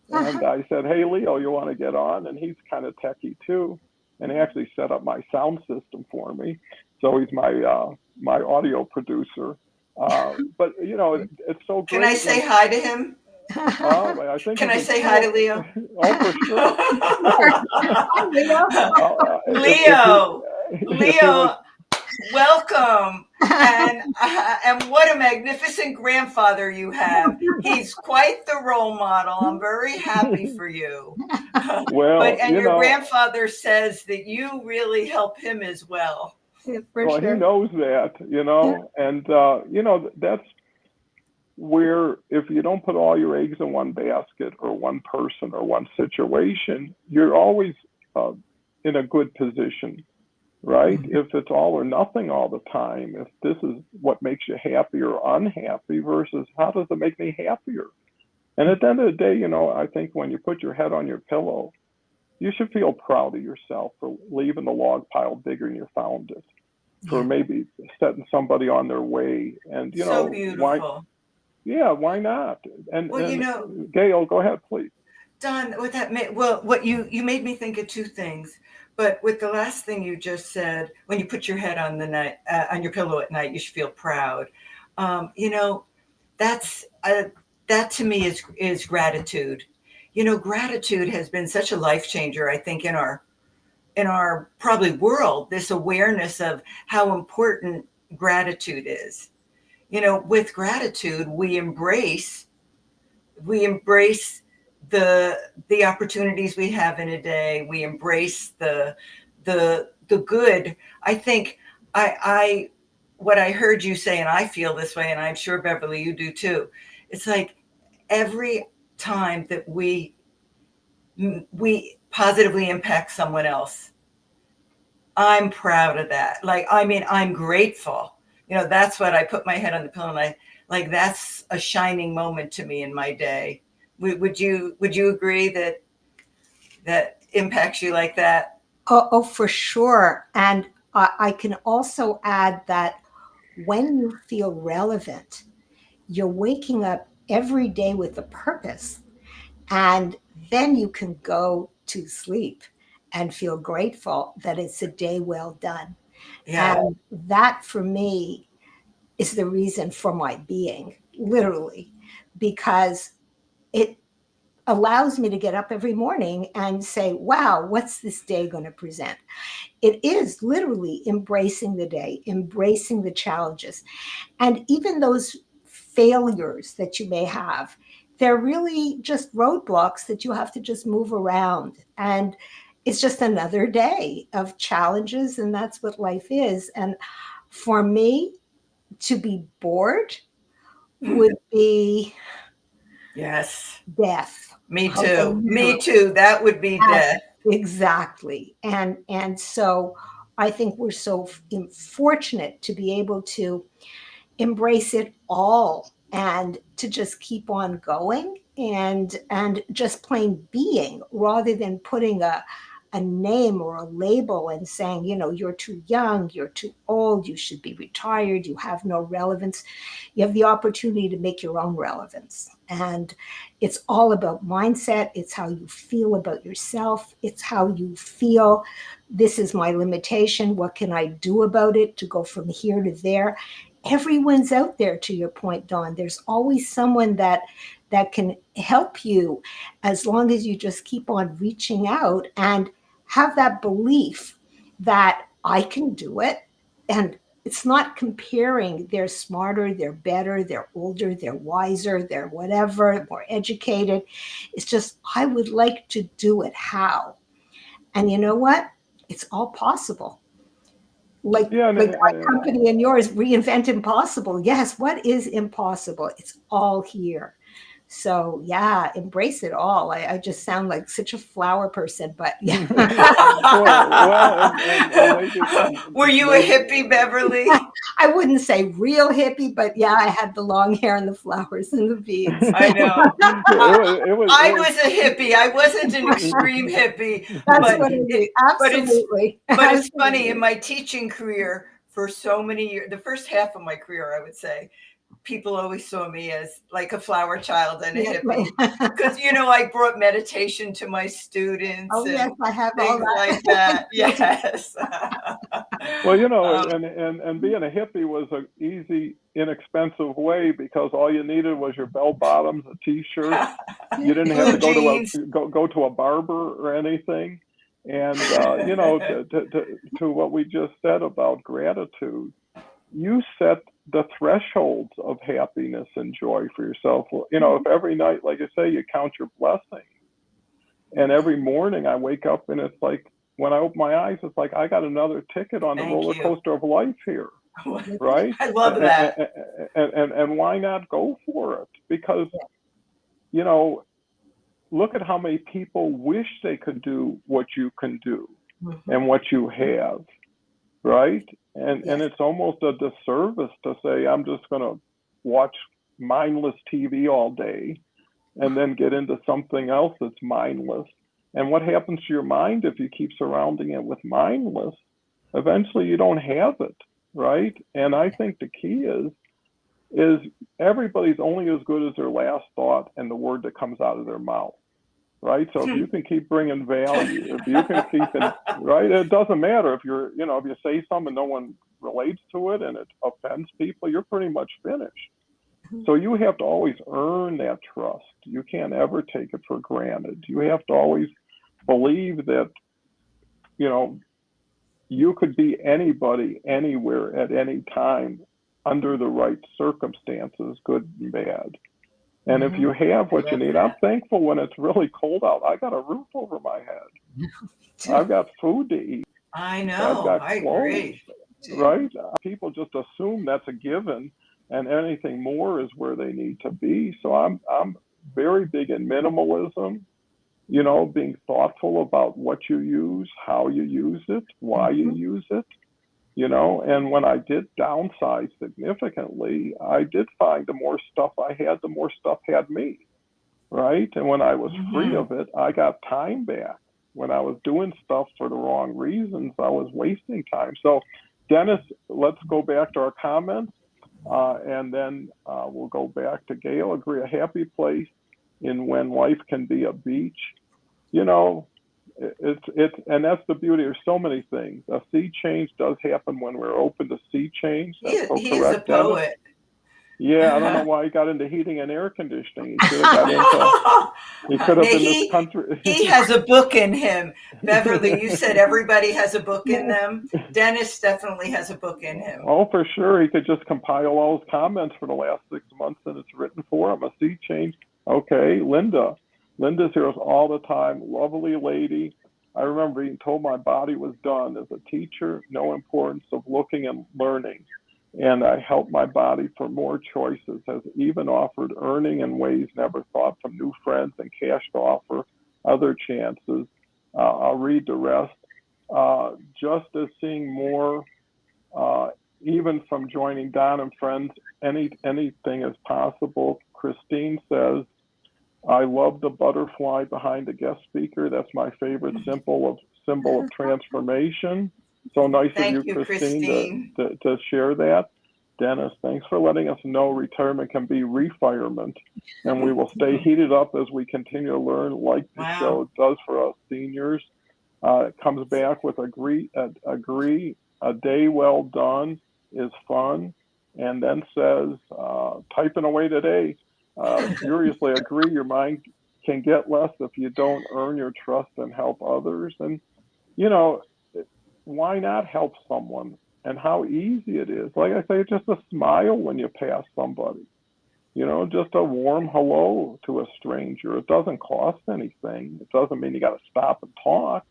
and I said, "Hey, Leo, you want to get on?" And he's kind of techie too, and he actually set up my sound system for me. So he's my audio producer. But it's so great. Can I say hi to him? I think. Can I say hi to Leo? Oh, for sure. Leo, welcome, and what a magnificent grandfather you have. He's quite the role model. I'm very happy for you. Well, your grandfather says that you really help him as well. Yeah, well, sure. he knows that, and that's where if you don't put all your eggs in one basket or one person or one situation, you're always in a good position, right? Mm-hmm. If it's all or nothing all the time, if this is what makes you happy or unhappy versus how does it make me happier? And at the end of the day, I think when you put your head on your pillow, you should feel proud of yourself for leaving the log pile bigger than you found it, for maybe setting somebody on their way. And, so beautiful. Why not? And Gail, go ahead, please. Don, what you made me think of two things. But with the last thing you just said, when you put your head on on your pillow at night, you should feel proud. That to me is gratitude. Gratitude has been such a life changer, I think, in our probably world. This awareness of how important gratitude is. With gratitude, we embrace the opportunities we have in a day. We embrace the good. I think what I heard you say, and I feel this way, and I'm sure Beverly, you do too. It's like every time that we positively impact someone else, I'm proud of that. I'm grateful. That's what I put my head on the pillow and that's a shining moment to me in my day. Would you agree that impacts you like that? Oh, for sure. And I can also add that when you feel relevant, you're waking up every day with a purpose, and then you can go to sleep and feel grateful that it's a day well done. Yeah. And that for me is the reason for my being, literally, because it allows me to get up every morning and say, wow, what's this day going to present? It is literally embracing the day, embracing the challenges. And even those failures that you may have, they're really just roadblocks that you have to just move around. And it's just another day of challenges, and that's what life is. And for me, to be bored would be death. Me too. Me too. That would be death. Exactly. And so I think we're so fortunate to be able to embrace it all and to just keep on going and just plain being, rather than putting a name or a label and saying, you're too young, you're too old, you should be retired, you have no relevance. You have the opportunity to make your own relevance. And it's all about mindset. It's how you feel about yourself. It's how you feel, this is my limitation. What can I do about it to go from here to there? Everyone's out there, to your point, Dawn. There's always someone that can help you, as long as you just keep on reaching out and have that belief that I can do it, and it's not comparing. They're smarter, they're better, they're older, they're wiser, they're whatever, more educated. It's just, I would like to do it. How? And you know what? It's all possible. Like, Yeah, like my company and yours, Reinvent Impossible. Yes, what is impossible? It's all here. So yeah, embrace it all. I just sound like such a flower person, but yeah. well, Were you a hippie, Beverly? I wouldn't say real hippie, but yeah, I had the long hair and the flowers and the beads. I know. I was a hippie. I wasn't an extreme hippie. That's what it is. Absolutely. But it's funny, in my teaching career for so many years, the first half of my career, I would say, people always saw me as like a flower child and a hippie. Because, I brought meditation to my students. Oh, yes, I have all things that. like that. Yes. Well, and being a hippie was an easy, inexpensive way, because all you needed was your bell bottoms, a t-shirt. You didn't have to go to a barber or anything. And to what we just said about gratitude, you set the thresholds of happiness and joy for yourself. If every night, like I say, you count your blessings, and every morning I wake up and it's like, when I open my eyes, it's like I got another ticket on the roller coaster of life here, right? I love that. And why not go for it? Because, look at how many people wish they could do what you can do and what you have, right? And it's almost a disservice to say, I'm just going to watch mindless TV all day and then get into something else that's mindless. And what happens to your mind if you keep surrounding it with mindless? Eventually you don't have it, right? And I think the key is everybody's only as good as their last thought and the word that comes out of their mouth, right? So if you can keep bringing value, if you can keep it, right? It doesn't matter if if you say something and no one relates to it and it offends people, you're pretty much finished. So you have to always earn that trust. You can't ever take it for granted. You have to always believe that, you could be anybody, anywhere, at any time, under the right circumstances, good and bad. And if you have what you need, I'm thankful when it's really cold out. I got a roof over my head. I've got food to eat. I know. I've got I clothes, agree. right? People just assume that's a given, and anything more is where they need to be. So I'm very big in minimalism, being thoughtful about what you use, how you use it, why you use it, and when I did downsize significantly, I did find the more stuff I had, the more stuff had me, right? And when I was free of it, I got time back. When I was doing stuff for the wrong reasons, I was wasting time. So, Dennis, let's go back to our comments, and then we'll go back to Gail. Agree, a happy place in when life can be a beach. It's and that's the beauty. There's so many things. A sea change does happen when we're open to sea change. That's so He correct, is a poet. Dennis. Yeah, I don't know why he got into heating and air conditioning. He should have got into. He could have been this country. He has a book in him. Beverly, you said everybody has a book in them. Dennis definitely has a book in him. Oh, for sure. He could just compile all his comments for the last 6 months, and it's written for him. A sea change. Okay, Linda. Linda's here all the time. Lovely lady. I remember being told my body was done. As a teacher, no importance of looking and learning. And I helped my body for more choices, has even offered earning in ways never thought, from new friends and cash to offer other chances. I'll read the rest. Just as seeing more, even from joining Don and friends, anything is possible. Christine says, I love the butterfly behind the guest speaker. That's my favorite symbol of transformation. So nice of you, Christine, to share that. Dennis, thanks for letting us know retirement can be refirement, and we will stay heated up as we continue to learn, like the show does for us seniors. It comes back with agree, a day well done is fun, and then says, typing away today, furiously agree, your mind can get less if you don't earn your trust and help others. And, why not help someone and how easy it is. Like I say, just a smile when you pass somebody, just a warm hello to a stranger. It doesn't cost anything. It doesn't mean you got to stop and talk,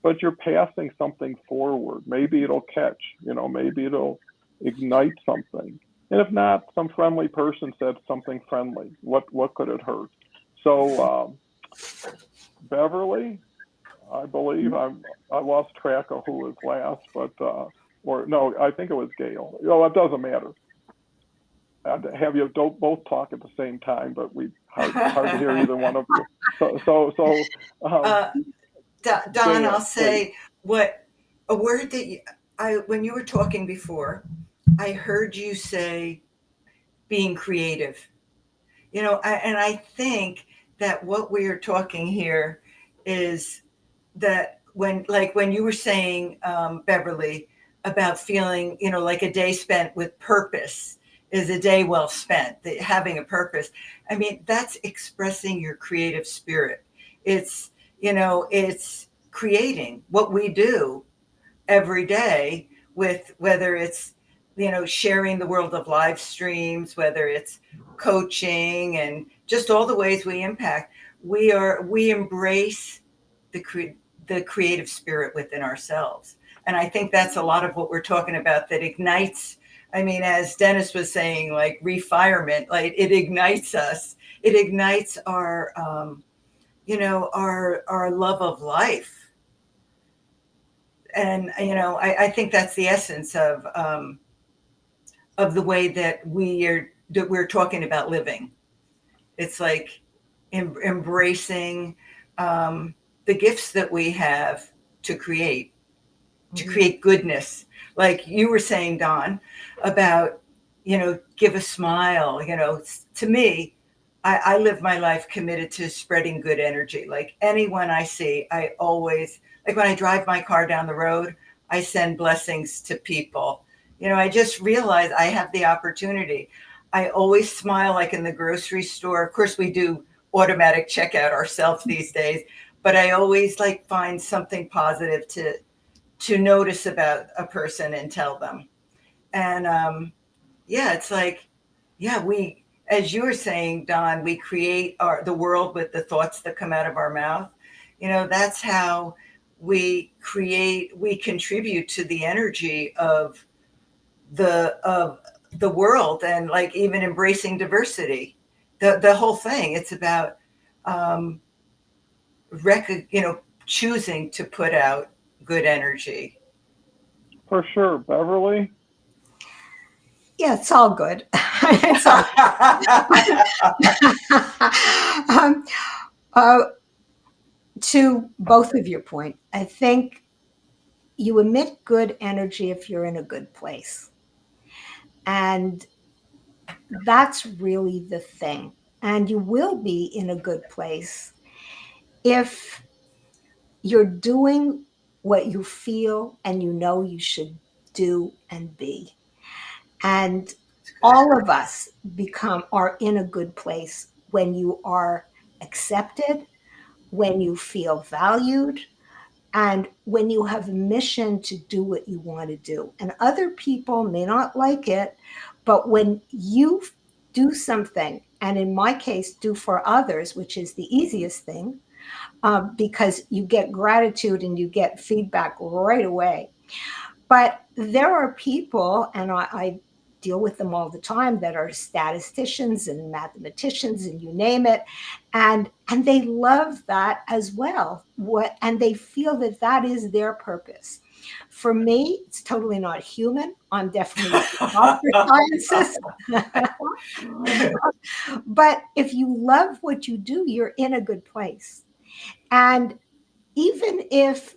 but you're passing something forward. Maybe it'll catch, maybe it'll ignite something. And if not, some friendly person said something friendly. What could it hurt? So, Beverly, I believe I lost track of who was last, but or no, I think it was Gail. It doesn't matter. Have you don't both talk at the same time, but we hard to hear either one of you. So Don, Gail, I'll please. say a word that when you were talking before, I heard you say being creative. And I think that what we are talking here is that when you were saying, Beverly, about feeling, like a day spent with purpose is a day well spent, having a purpose. I mean, that's expressing your creative spirit. It's creating what we do every day, with whether it's sharing the world of live streams, whether it's coaching, and just all the ways we impact. We embrace the creative spirit within ourselves, and I think that's a lot of what we're talking about, that ignites. I mean, as Dennis was saying, like refirement, like it ignites us. It ignites our our love of life. And I think that's the essence of the way that we're talking about living. It's like embracing the gifts that we have to create goodness. Like you were saying, Don, about give a smile. To me, I live my life committed to spreading good energy. Like anyone I see, I always, like when I drive my car down the road, I send blessings to people. I just realize I have the opportunity. I always smile, like in the grocery store. Of course, we do automatic checkout ourselves these days, but I always like find something positive to notice about a person and tell them. And it's like, we, as you were saying, Don, we create the world with the thoughts that come out of our mouth. That's how we contribute to the energy of the world, and like even embracing diversity, the whole thing. It's about choosing to put out good energy. For sure, Beverly. Yeah, it's all good. It's all to both of your point, I think you emit good energy if you're in a good place. And that's really the thing. And you will be in a good place if you're doing what you feel and you should do and be. And all of us are in a good place when you are accepted, when you feel valued, and when you have a mission to do what you want to do. And other people may not like it, but when you do something, and in my case, do for others, which is the easiest thing, because you get gratitude and you get feedback right away. But there are people, and I deal with them all the time, that are statisticians and mathematicians and you name it, and they love that as well. And they feel that is their purpose. For me, it's totally not human. I'm definitely not a scientist. But if you love what you do, you're in a good place. And even if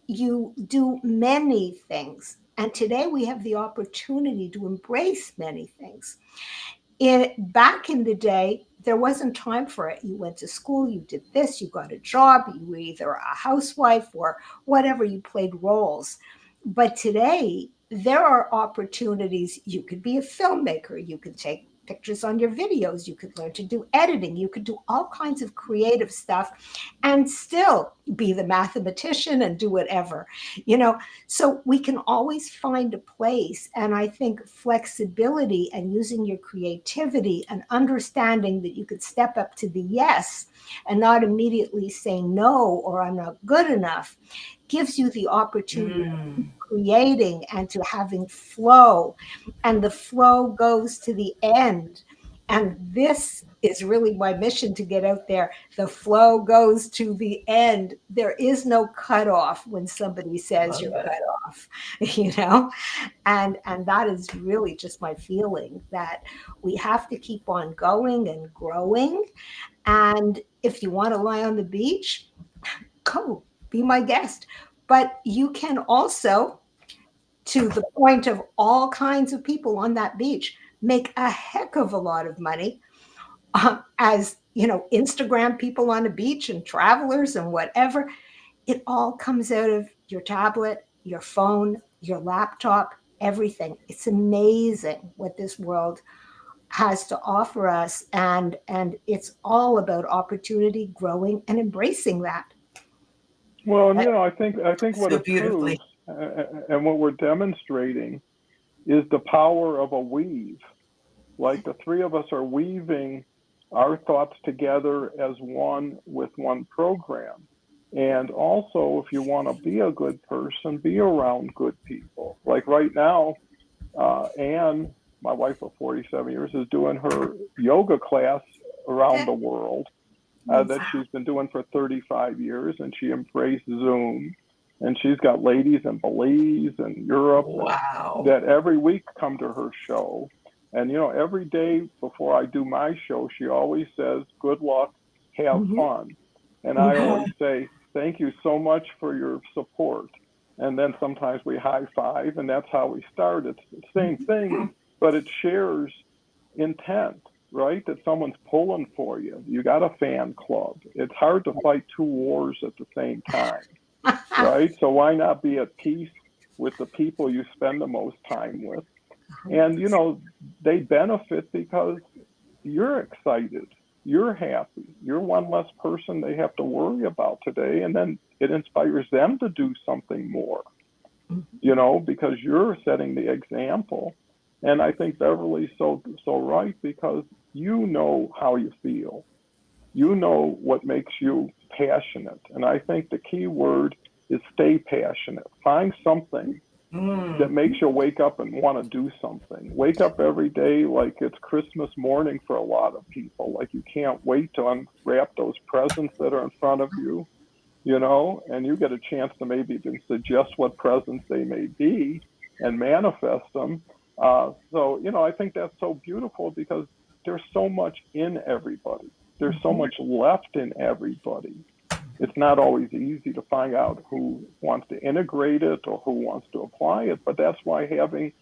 you do many things, and today we have the opportunity to embrace many things. Back in the day, there wasn't time for it. You went to school, you did this, you got a job, you were either a housewife or whatever, you played roles. But today, there are opportunities. You could be a filmmaker, you could take pictures on your videos, you could learn to do editing, you could do all kinds of creative stuff, and still be the mathematician and do whatever, so we can always find a place. And I think flexibility and using your creativity and understanding that you could step up to the yes and not immediately saying no or I'm not good enough gives you the opportunity of creating and to having flow, and the flow goes to the end. And this is really my mission, to get out there. The flow goes to the end. There is no cutoff when somebody says you're cut off, and that is really just my feeling, that we have to keep on going and growing. And if you want to lie on the beach, go, be my guest. But you can also, to the point of all kinds of people on that beach, make a heck of a lot of money, as Instagram people on a beach and travelers and whatever. It all comes out of your tablet, your phone, your laptop, everything. It's amazing what this world has to offer us, and it's all about opportunity, growing, and embracing that. Well, and I think what So it beautifully. proves, and what we're demonstrating, is the power of a weave. Like the three of us are weaving our thoughts together as one with one program. And also, if you want to be a good person, be around good people. Like right now, Anne, my wife of 47 years, is doing her yoga class around the world that she's been doing for 35 years, and she embraced Zoom. And she's got ladies in Belize and Europe that every week come to her show. And, every day before I do my show, she always says, good luck, have fun. And I always say, thank you so much for your support. And then sometimes we high five, and that's how we start. It's the same thing, but it shares intent, right? That someone's pulling for you. You got a fan club. It's hard to fight two wars at the same time, right? So why not be at peace with the people you spend the most time with? And, they benefit because you're excited, you're happy, you're one less person they have to worry about today. And then it inspires them to do something more, because you're setting the example. And I think Beverly's so right, because you know how you feel. You know what makes you passionate. And I think the key word is stay passionate. Find something that makes you wake up and want to do something. Wake up every day like it's Christmas morning for a lot of people. Like you can't wait to unwrap those presents that are in front of you, and you get a chance to maybe even suggest what presents they may be and manifest them. So, I think that's so beautiful, because there's so much in everybody. There's so much left in everybody. It's not always easy to find out who wants to integrate it or who wants to apply it, but that's why having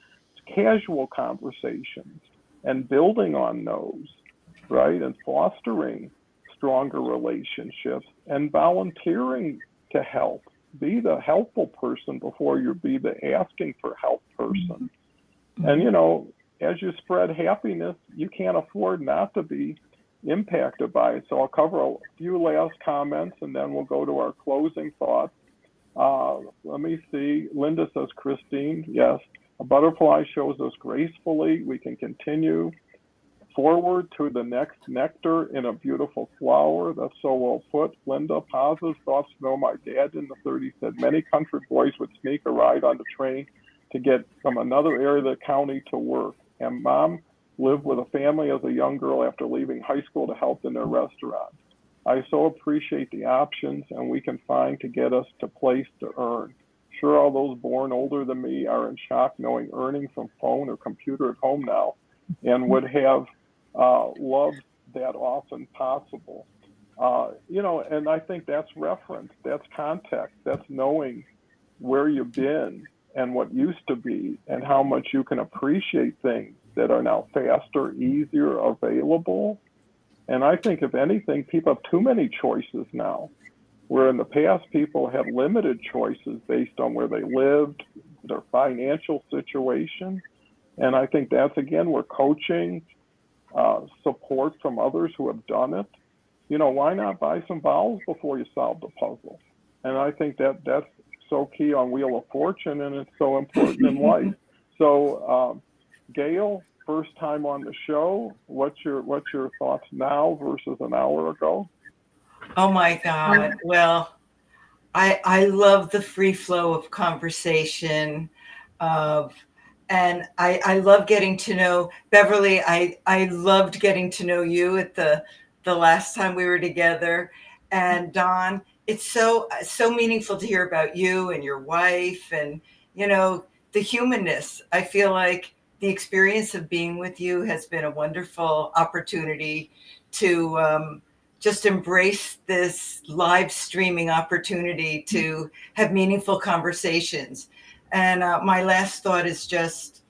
casual conversations and building on those, right, and fostering stronger relationships and volunteering to help. Be the helpful person before you be the asking for help person. And, as you spread happiness, you can't afford not to be impacted by it. So I'll cover a few last comments, and then we'll go to our closing thoughts. Let me see. Linda says, Christine, yes, a butterfly shows us gracefully. We can continue forward to the next nectar in a beautiful flower. That's so well put. Linda, positive thoughts. My dad in the 30s said many country boys would sneak a ride on the train to get from another area of the county to work. And Mom lived with a family as a young girl after leaving high school to help in their restaurant. I so appreciate the options and we can find to get us to place to earn. Sure, all those born older than me are in shock knowing earning from phone or computer at home now, and would have loved that often possible. And I think that's reference, that's context, that's knowing where you've been and what used to be and how much you can appreciate things that are now faster, easier, available. And I think, if anything, people have too many choices now, where in the past people had limited choices based on where they lived, their financial situation. And I think that's, again, where coaching, support from others who have done it. Why not buy some vowels before you solve the puzzle? And I think that that's so key on Wheel of Fortune, and it's so important in life. So, Gail, first time on the show. What's your thoughts now versus an hour ago? Oh my God. Well, I love the free flow of conversation of and I love getting to know Beverly. I loved getting to know you at the last time we were together. And Don, it's so meaningful to hear about you and your wife and the humanness. I feel like the experience of being with you has been a wonderful opportunity to just embrace this live streaming opportunity to have meaningful conversations. And my last thought is just,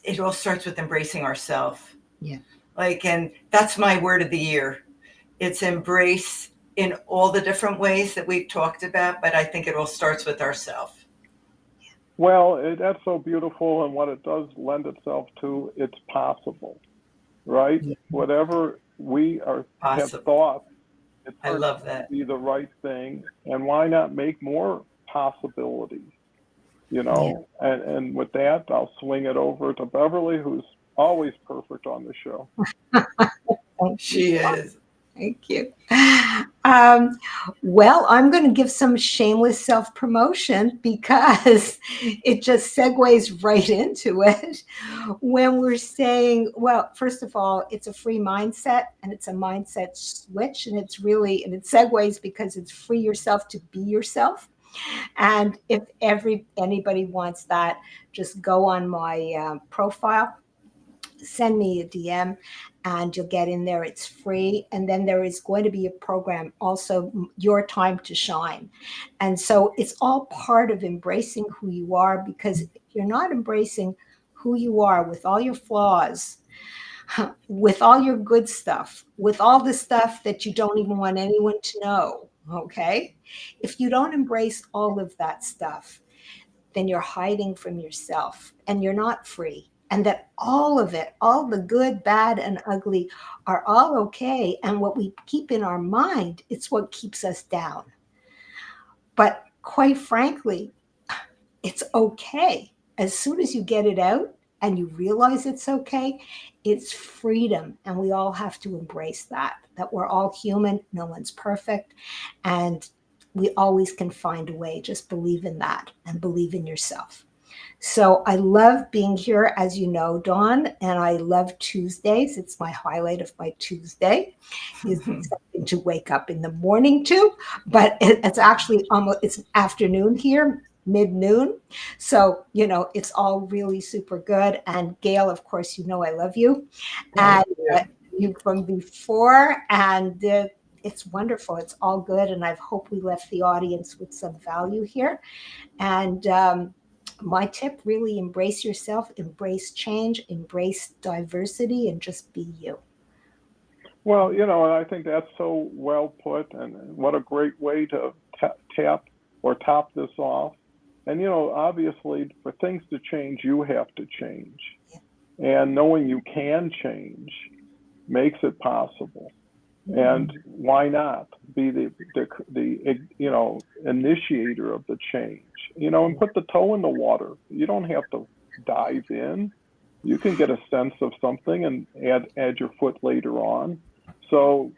it all starts with embracing ourselves. Yeah. And that's my word of the year. It's embrace in all the different ways that we've talked about, but I think it all starts with ourselves. Well, that's so beautiful, and what it does lend itself to, it's possible, right? Yeah. Whatever we have Possible. thought, it I turns love out to that. be the right thing, and why not make more possibilities? And with that, I'll swing it over to Beverly, who's always perfect on the show. She is. Thank you. Well, I'm going to give some shameless self-promotion because it just segues right into it. When we're saying, well, first of all, it's a free mindset and it's a mindset switch, and it segues because it's free yourself to be yourself. And if anybody wants that, just go on my profile, send me a DM, and you'll get in there. It's free. And then there is going to be a program also, Your Time to Shine. And so it's all part of embracing who you are, because if you're not embracing who you are with all your flaws, with all your good stuff, with all the stuff that you don't even want anyone to know, okay? If you don't embrace all of that stuff, then you're hiding from yourself and you're not free. And that all of it, all the good, bad, and ugly are all okay. And what we keep in our mind, it's what keeps us down. But quite frankly, it's okay. As soon as you get it out and you realize it's okay, it's freedom. And we all have to embrace that we're all human. No one's perfect. And we always can find a way. Just believe in that and believe in yourself. So I love being here, as you know, Dawn, and I love Tuesdays. It's my highlight of my Tuesday. It's something to wake up in the morning to, but it's actually it's afternoon here, mid-noon. So, it's all really super good. And Gail, of course, I love you. And you from before, and it's wonderful. It's all good. And I hope we left the audience with some value here. And my tip, really embrace yourself, embrace change, embrace diversity, and just be you. Well, and I think that's so well put, and what a great way to top this off. And, obviously, for things to change, you have to change. Yeah. And knowing you can change makes it possible. Mm-hmm. And why not be the initiator of the change, and put the toe in the water. You don't have to dive in. You can get a sense of something and add your foot later on. So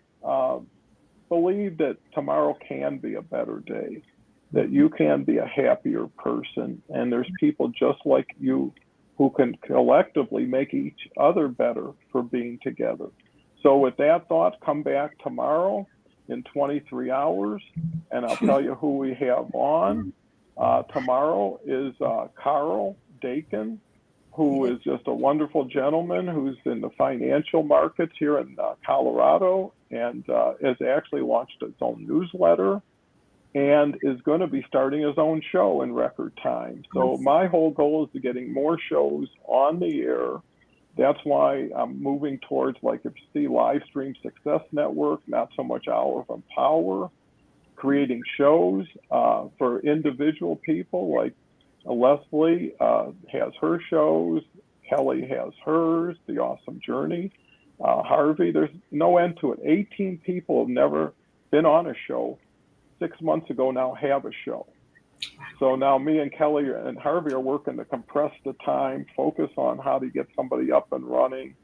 believe that tomorrow can be a better day, that you can be a happier person, and there's people just like you who can collectively make each other better for being together. So with that thought, come back tomorrow in 23 hours, and I'll tell you who we have on. Tomorrow is Carl Dakin, who is just a wonderful gentleman who's in the financial markets here in Colorado, and has actually launched his own newsletter and is going to be starting his own show in record time. So my whole goal is to getting more shows on the air. That's why I'm moving towards, like, if you see Live Stream Success Network, not so much Hour of Empower, creating shows for individual people, like Leslie has her shows, Kelly has hers, The Awesome Journey, Harvey, there's no end to it. 18 people have never been on a show 6 months ago now have a show. So now me and Kelly and Harvey are working to compress the time, focus on how to get somebody up and running,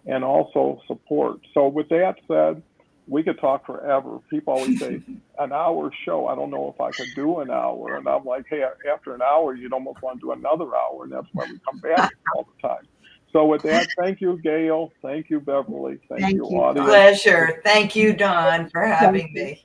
and also support. So with that said, we could talk forever. People always say, an hour show, I don't know if I could do an hour. And I'm like, hey, after an hour, you'd almost want to do another hour. And that's why we come back all the time. So with that, thank you, Gail. Thank you, Beverly. Thank you, audience. Pleasure. Thank you, Don, for having me.